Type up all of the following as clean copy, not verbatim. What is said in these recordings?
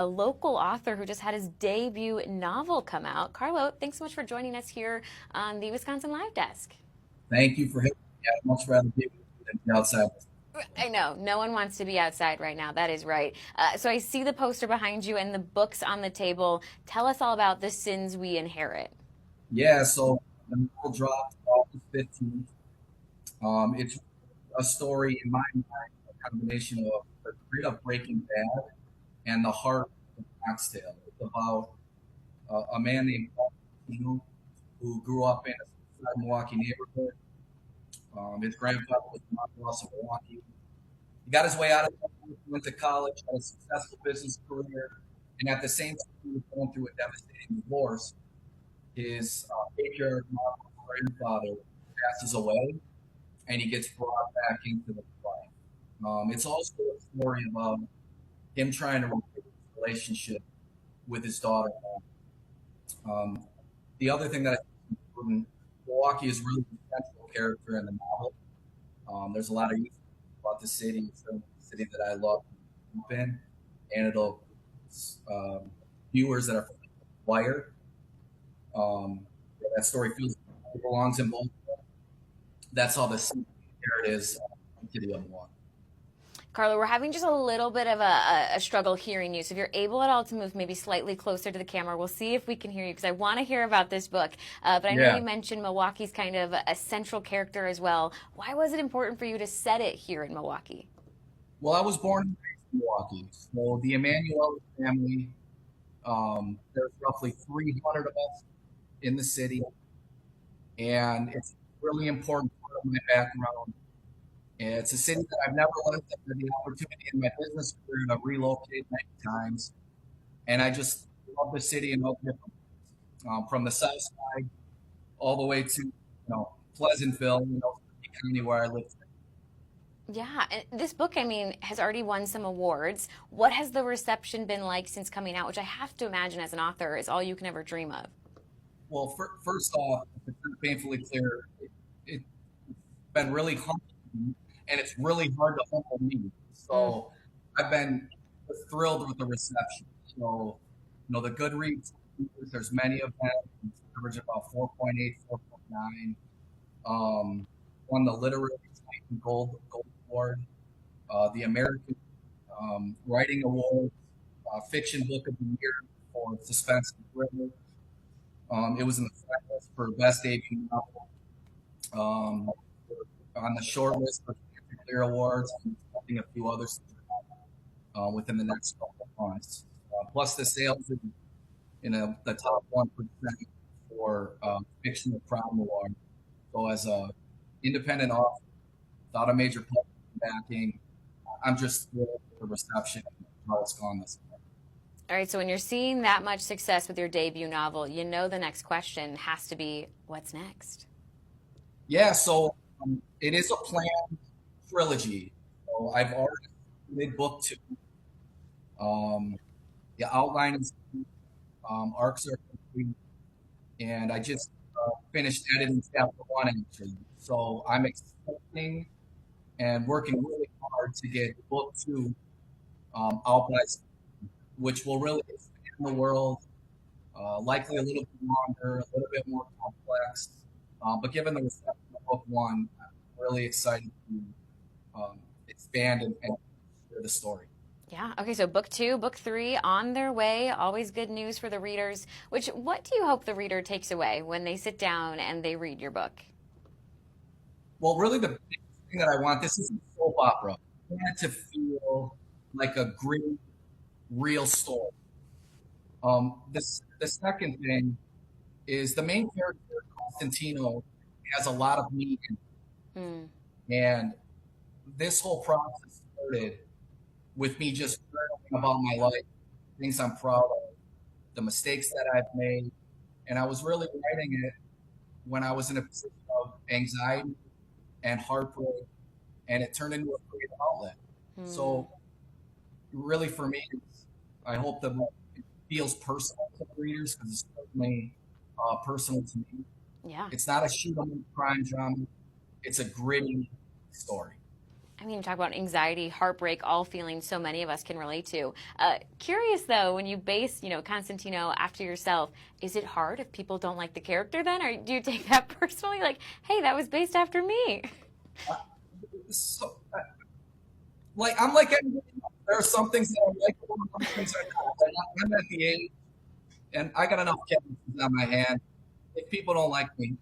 a local author who just had his debut novel come out. Carlo, thanks so much for joining us here on the Wisconsin Live Desk. Thank you for having me. I'd much rather be with you than be outside. I know, no one wants to be outside right now. That is right. So I see the poster behind you and the books on the table. Tell us all about the sins we inherit. Yeah, so the novel dropped August 15th. It's a story in my mind, a combination of the grit of Breaking Bad and the heart of Fox Tale. It's about a man named Paul Latino who grew up in a Milwaukee neighborhood. His grandfather was the mob boss of Milwaukee. He got his way out of it, went to college, had a successful business career, and at the same time, he was going through a devastating divorce. His patriarch grandfather passes away, and he gets brought back into the life. It's also a story about him trying to repair his relationship with his daughter. Um, the other thing that I think is important, Milwaukee is really the central character in the novel. There's a lot of about the city. It's the city that I love in, and it'll um, viewers that are wire. That story feels like it belongs in both. That's all the city there it is. City of one. Carlo, we're having just a little bit of a struggle hearing you. So if you're able at all to move maybe slightly closer to the camera, we'll see if we can hear you because I want to hear about this book. But I know Yeah. you mentioned Milwaukee's kind of a central character as well. Why was it important for you to set it here in Milwaukee? Well, I was born and raised in Milwaukee, so the Emanuel family. There's roughly 300 of us in the city, and it's a really important part of my background. And it's a city that I've never left. I've had the opportunity in my business career to relocate many times, and I just love the city and all the different from the south side all the way to Pleasantville, county where I live. Yeah, and this book, I mean, has already won some awards. What has the reception been like since coming out, which I have to imagine as an author is all you can ever dream of? Well, first off, to be painfully clear, it's been really humbling, and it's really hard to humble me. Mm. So I've been thrilled with the reception. So, the Goodreads, there's many of them. It's average about 4.8, 4.9. Won the Literary Titan Gold Award, the American Writing Award, Fiction Book of the Year for Suspense and Thriller. It was in the finals for Best Debut Novel. On the short list for Clear Awards, and expecting a few others within the next couple of months. Plus, the sales in the top 1% for fictional crime award. So, as a independent author, without a major publishing backing, I'm just thrilled with the reception and how it's gone this year. All right, so when you're seeing that much success with your debut novel, you know the next question has to be what's next? Yeah, so it is a planned trilogy. So I've already did book two. Um, the outline is arcs are complete, and I just finished editing chapter one actually. So I'm expecting and working really hard to get book two out by, which will really expand the world, likely a little bit longer, a little bit more complex. But given the reception of book one, I'm really excited to expand and share the story. Yeah. Okay. So book two, book three on their way. Always good news for the readers. What do you hope the reader takes away when they sit down and they read your book? Well, really, the biggest thing that I want, this is a soap opera. I want it to feel like a gritty, real story. The second thing is the main character, Constantino, has a lot of meat in Hmm. it. And this whole process started with me just journaling about my life, things I'm proud of, the mistakes that I've made. And I was really writing it when I was in a position of anxiety and heartbreak, and it turned into a creative outlet. Hmm. So, really, for me, I hope that it feels personal to the readers because it's certainly personal to me. Yeah. It's not a shoot 'em up crime drama. It's a gritty story. I mean, talk about anxiety, heartbreak, all feelings so many of us can relate to. Curious though, when you base, Constantino after yourself, is it hard if people don't like the character then? Or do you take that personally? Like, hey, that was based after me. Uh, So, I'm like everybody else. There are some things that I like, some things are not. And I'm at the age, and I got enough characters on my hand. If people don't like me,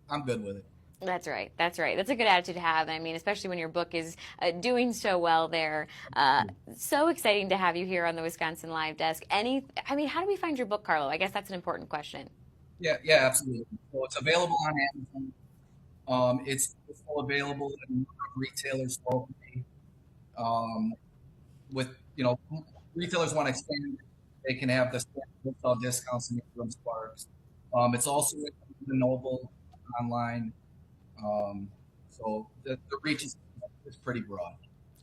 I'm good with it. That's right. That's right. That's a good attitude to have. I mean, especially when your book is doing so well there. Uh, so exciting to have you here on the Wisconsin Live Desk. I mean, how do we find your book, Carlo? I guess that's an important question. Yeah, yeah, absolutely. So it's available on Amazon. It's still available in retailers locally. Um, with retailers want to expand, they can have the wholesale discounts and influence sparks. It's also in the Noble online. Um, so the reach is pretty broad.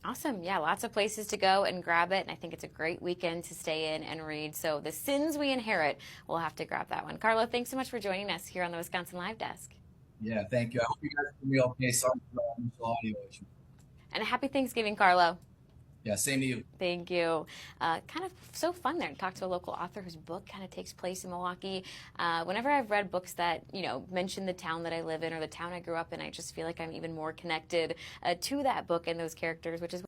Awesome. Yeah, lots of places to go and grab it. And I think it's a great weekend to stay in and read. So, The Sins We Inherit, we'll have to grab that one. Carlo, thanks so much for joining us here on the Wisconsin Live Desk. Yeah, thank you. I hope you guys can be okay. Sorry for the initial audio issue. And a happy Thanksgiving, Carlo. Yeah, same to you. Thank you. Kind of so fun there to talk to a local author whose book kind of takes place in Milwaukee. Whenever I've read books that, mention the town that I live in or the town I grew up in, I just feel like I'm even more connected to that book and those characters, which is